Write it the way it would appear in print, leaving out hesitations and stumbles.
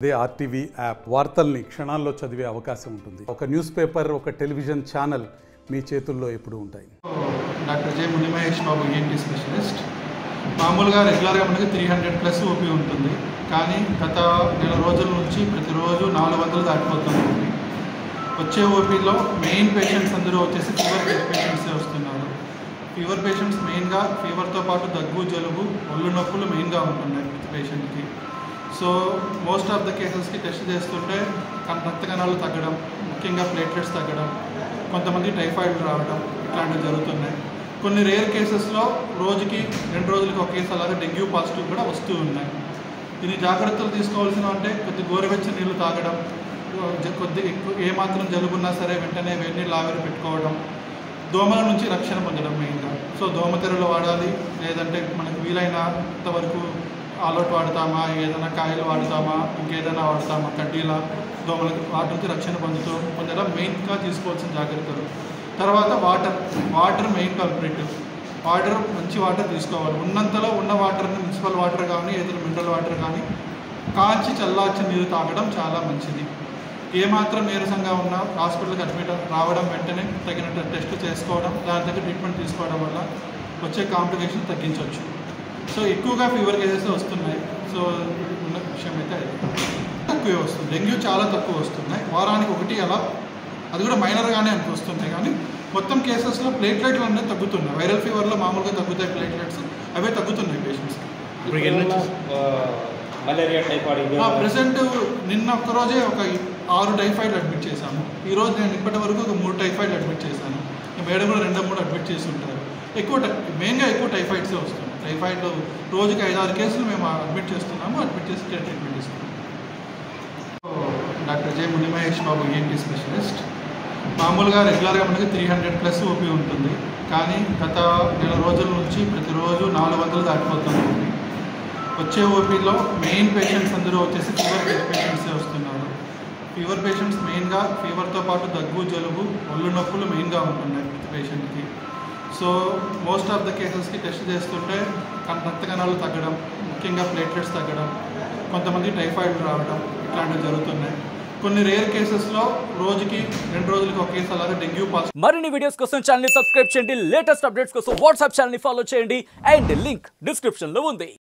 అదే RTV app వార్తల్ని క్షణాల్లో చదివే అవకాశం ఉంటుంది. ఒక న్యూస్ పేపర్, ఒక టెలివిజన్ ఛానల్ మీ చేతుల్లో ఎప్పుడు ఉంటాయి. డాక్టర్ జె మునిమహేష్ బాబు ఈఎన్టీ స్పెషలిస్ట్. మామూలుగా రెగ్యులర్గా మనకి 300+ ఓపీ ఉంటుంది. కానీ గత నెల రోజుల నుంచి ప్రతిరోజు 400 దాటిపోతుంది ఓపీ. వచ్చే ఓపీలో మెయిన్ పేషెంట్స్ అందరూ వచ్చేసి ఫీవర్ పేషెంట్సే వస్తున్నారు. ఫీవర్ పేషెంట్స్ మెయిన్గా ఫీవర్తో పాటు దగ్గు, జలుబు, ఒళ్ళు నొప్పులు మెయిన్గా ఉంటున్నాయి ప్రతి పేషెంట్కి. సో మోస్ట్ ఆఫ్ ద కేసెస్కి టెస్ట్ చేస్తుంటే రక్త కణాలు తగ్గడం, ముఖ్యంగా ప్లేట్లెట్స్ తగ్గడం, కొంతమంది టైఫాయిడ్ రావడం ఇట్లాంటివి జరుగుతున్నాయి. కొన్ని రేర్ కేసెస్లో రోజుకి 2 రోజులకి ఒక కేసు అలాగే డెంగ్యూ పాజిటివ్ కూడా వస్తూ ఉన్నాయి. దీని జాగ్రత్తలు తీసుకోవాల్సిన అంటే కొద్ది గోరువెచ్చని నీళ్ళు తాగడం, కొద్ది ఎక్కువ ఏమాత్రం జలుబున్నా సరే వెంటనే వేడి నీళ్ళు ఆవిరి పెట్టుకోవడం, దోమల నుంచి రక్షణ పొందడం మెయిన్గా. సో దోమతెరలు వాడాలి, లేదంటే మనకు వీలైనంత వరకు ఆలోట్ వాడతామా, ఏదైనా కాయలు వాడతామా, ఇంకేదైనా వాడతామా, కడ్డీల దోమలకి వాటి నుంచి రక్షణ పొందడం మెయిన్గా తీసుకోవాల్సిన జాగ్రత్తలు. తర్వాత వాటర్ మెయిన్ కల్ప్రిట్. మంచి వాటర్ తీసుకోవాలి. ఉన్నంతలో ఉన్న వాటర్ని మున్సిపల్ వాటర్ కానీ ఏదైనా మినరల్ వాటర్ కానీ కాచి చల్లార్చిన నీరు తాగడం చాలా మంచిది. ఏమాత్రం నీరసంగా ఉన్నా హాస్పిటల్కి అడ్మిట్ రావడం, వెంటనే తగినట్టు టెస్ట్ చేసుకోవడం, దాని దగ్గర ట్రీట్మెంట్ తీసుకోవడం వల్ల వచ్చే కాంప్లికేషన్ తగ్గించవచ్చు. సో ఎక్కువగా ఫీవర్ కేసెస్ వస్తున్నాయి. సో ఉన్న విషయం అయితే తక్కువే వస్తుంది. డెంగ్యూ చాలా తక్కువ వస్తున్నాయి, వారానికి 1 అలా, అది కూడా మైనర్గానే వస్తున్నాయి. కానీ మొత్తం కేసెస్లో ప్లేట్లెట్లు అనేది తగ్గుతున్నాయి. వైరల్ ఫీవర్లో మామూలుగా తగ్గుతాయి ప్లేట్లెట్స్, అవే తగ్గుతున్నాయి పేషెంట్స్కి. ప్రెసెంట్ నిన్న ఒక్కరోజే ఒక 6 టైఫాయిడ్లు అడ్మిట్ చేశాము. ఈరోజు నేను ఇప్పటి వరకు ఒక 3 టైఫాయిడ్లు అడ్మిట్ చేశాను. మేడం కూడా 2-3 అడ్మిట్ చేసి ఉంటారు. మెయిన్గా ఎక్కువ టైఫాయిడ్సే వస్తుంది. టైఫాయిడ్ రోజుకి 5-6 కేసులు మేము అడ్మిట్ చేస్తున్నాము. అడ్మిట్ చేసి ట్రీట్మెంట్ ఇస్తున్నాము. డాక్టర్ జె మునిమహేష్ బాబు ఈఎన్టీ స్పెషలిస్ట్. మామూలుగా రెగ్యులర్గా మనకి 300+ ఓపీ ఉంటుంది. కానీ గత నెల రోజుల నుంచి ప్రతిరోజు 400 దాటిపోతుంది ఓపీ. వచ్చే ఓపీలో మెయిన్ పేషెంట్స్ అందరూ వచ్చేసి ఫీవర్ పేషెంట్సే వస్తున్నారు. ఫీవర్ పేషెంట్స్ మెయిన్గా ఫీవర్తో పాటు దగ్గు, జలుబు, ఒళ్ళు నొప్పులు మెయిన్గా ఉంటున్నాయి ప్రతి పేషెంట్కి. సో మోస్ట్ ఆఫ్ ద కేసెస్కి టెస్ట్ చేస్తుంటే రక్త కణాలు తగ్గడం, ముఖ్యంగా ప్లేట్లెట్స్ తగ్గడం, కొంతమంది టైఫాయిడ్ రావడం ఇట్లాంటివి జరుగుతున్నాయి. కొన్ని రేర్ కేసెస్లో రోజుకి 2 రోజులకి ఒక కేసు అలాగే డెంగ్యూ పాజిటివ్. మరిన్ని వీడియోస్ కోసం ఛానల్ ని సబ్స్క్రైబ్ చేయండి. లేటెస్ట్ అప్డేట్స్ కోసం వాట్సాప్ ఛానల్ ని ఫాలో చేయండి. అండ్ లింక్ డిస్క్రిప్షన్ లో ఉంది.